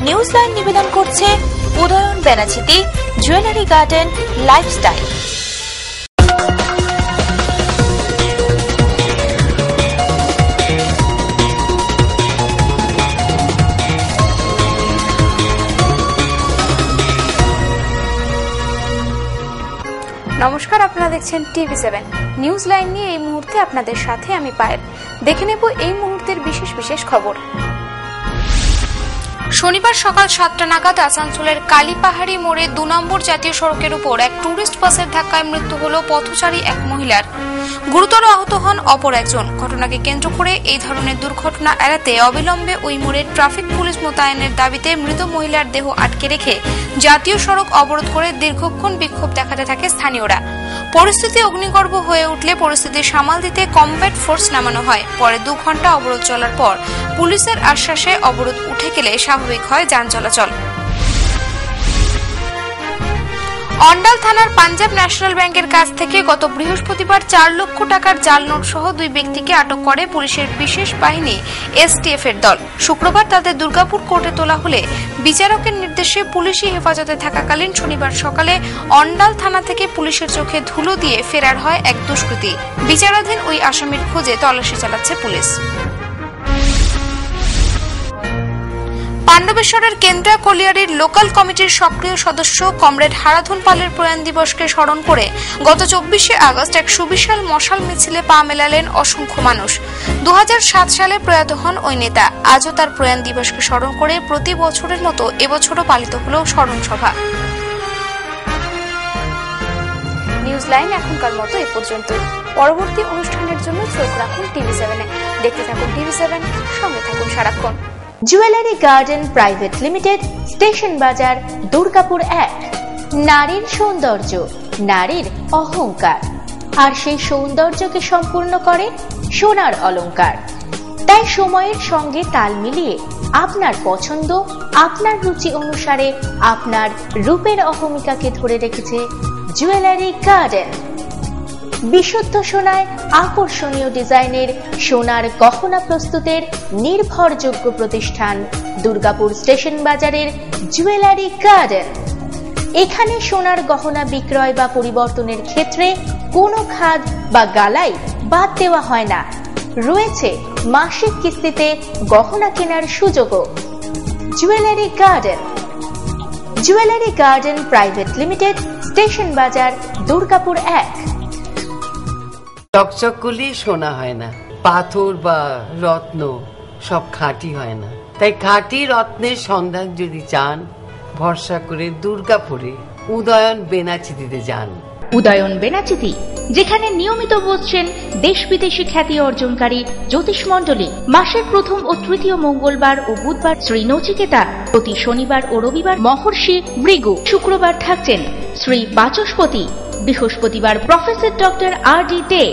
News line নিবেদন করছে Udayan Benachiti jewellery garden lifestyle. নমস্কার, আপনারা দেখছেন TV7 নিউজ লাইন নিয়ে এই মুহূর্তে আপনাদের সাথে আমি পায়েল। দেখে নেব এই মুহূর্তের বিশেষ খবর। শনিবার সকাল 7টা নাগাদ আসানসোলের কালীপাহাড়ি মোড়ে 2 নম্বর জাতীয় সড়কের উপর এক টুরিস্ট বাসের ধাক্কায় মৃত্যু হল পথচারী এক মহিলার। গুরুতর আহত হন অপর একজন। ঘটনাকে কেন্দ্র করে এই ধরনের দুর্ঘটনা এড়াতে অবিলম্বে ওই মোড়ে ট্রাফিক পুলিশ মোতায়েনের দাবিতে মৃত মহিলার দেহ আটকে রেখে জাতীয় সড়ক অবরোধ করে দীর্ঘক্ষণ বিক্ষোভ দেখাতে থাকে স্থানীয়রা। পরিস্থিতি অগ্নিগর্ভ হয়ে উঠলে পরিস্থিতি সামাল দিতে কমব্যাট ফোর্স নামানো হয়। পরে 2 ঘন্টা অবরোধ চলার পর পুলিশের আশ্বাসে অবরোধ উঠে গেলে স্বাভাবিক হয় যান চলাচল। অন্ডাল থানার পাঞ্জাব ন্যাশনাল ব্যাংকের কাছ থেকে গত বৃহস্পতিবার 4 লক্ষ টাকার জাল নোট সহ 2 ব্যক্তিকে আটক করে পুলিশের বিশেষ বাহিনী STF এর দল। শুক্রবার তাদের দুর্গাপুর কোর্টে তোলা হলে বিচারকের নির্দেশে পুলিশি হেফাজতে থাকাকালীন শনিবার সকালে অন্ডাল থানা থেকে পুলিশের চোখে ধুলো দিয়ে ফেরার হয় এক দুষ্কৃতী। বিচারাধীন ওই আসামির খোঁজে তল্লাশি চালাচ্ছে পুলিশ। পাণ্ডবেশ্বরের কেন্দ্রা কলিয়ারির লোকাল কমিটির সক্রিয় সদস্য কমরেড হারাধন পালের প্রয়াণ দিবসকে স্মরণ করে গত 24শে আগস্ট এক সুবিশাল মশাল মিছিলে পা মেলালেন অসংখ্য মানুষ। 2007 সালে প্রয়াত হন ওই নেতা। আজও তার প্রয়াণ দিবসকে স্মরণ করে প্রতি বছরের মতো এবছরও পালিত হল স্মরণ সভা। নিউজ লাইন এখনকার মতো এ পর্যন্ত। পরবর্তী অনুষ্ঠানের জন্য চোখ রাখুন TV7-এ। দেখতে থাকুন TV7, সঙ্গে থাকুন সারাক্ষণ। Jewellery garden private limited, station বাজার, দুর্গাপুর 1। নারীর সৌন্দর্য, নারীর অহংকার, আর সেই সৌন্দর্যকে সম্পূর্ণ করে সোনার অলংকার। তাই সময়ের সঙ্গে তাল মিলিয়ে আপনার পছন্দ, আপনার রুচি অনুসারে আপনার রূপের অহমিকাকে ধরে রেখেছে জুয়েলারি গার্ডেন। বিশুদ্ধ সোনায় আকর্ষণীয় ডিজাইনের সোনার গহনা প্রস্তুতের নির্ভরযোগ্য প্রতিষ্ঠান দুর্গাপুর স্টেশন বাজারের জুয়েলারি গার্ডেন। এখানে সোনার গহনা বিক্রয় বা পরিবর্তনের ক্ষেত্রে কোনো খাদ বা গালাই বাদ দেওয়া হয় না। রয়েছে মাসিক কিস্তিতে গহনা কেনার সুযোগও। Jewellery garden, jewellery garden private limited, station বাজার, দুর্গাপুর 1। চকচক করলে সোনা হয় না, পাথর বা রত্ন সব খাঁটি হয় না। তাই খাঁটি রত্নের সন্ধান যদি চান, ভরসা করে দুর্গাপুরে উদয়ন বেনাচিতিতে যান। উদয়ন বেনাচিতি, যেখানে নিয়মিত বসছেন দেশ বিদেশি খ্যাতি অর্জনকারী জ্যোতিষ মণ্ডলী। মাসের প্রথম ও তৃতীয় মঙ্গলবার ও বুধবার শ্রী নচিকেতা, প্রতি শনিবার ও রবিবার মহর্ষি ভৃগু, শুক্রবার থাকছেন শ্রী বাচস্পতি, বৃহস্পতিবার প্রফেসর ডক্টর RD দে,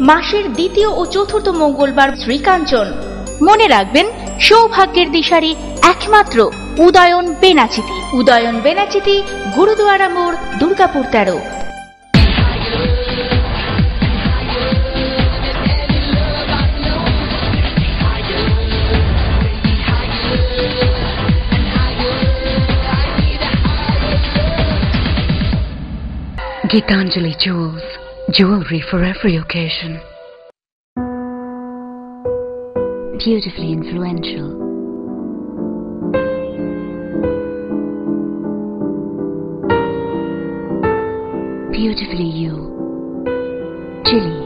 মাসের দ্বিতীয় ও চতুর্থ মঙ্গলবার শ্রীকাঞ্চন। মনে রাখবেন, সৌভাগ্যের দিশারি একমাত্র উদয়ন বেনাচিতি। উদয়ন বেনাচিতি, গুরুদুয়ারা মোড়, Durgapur 13। Gitanjali Jewels, jewelry for every occasion. Beautifully influential. Beautifully you. Chili.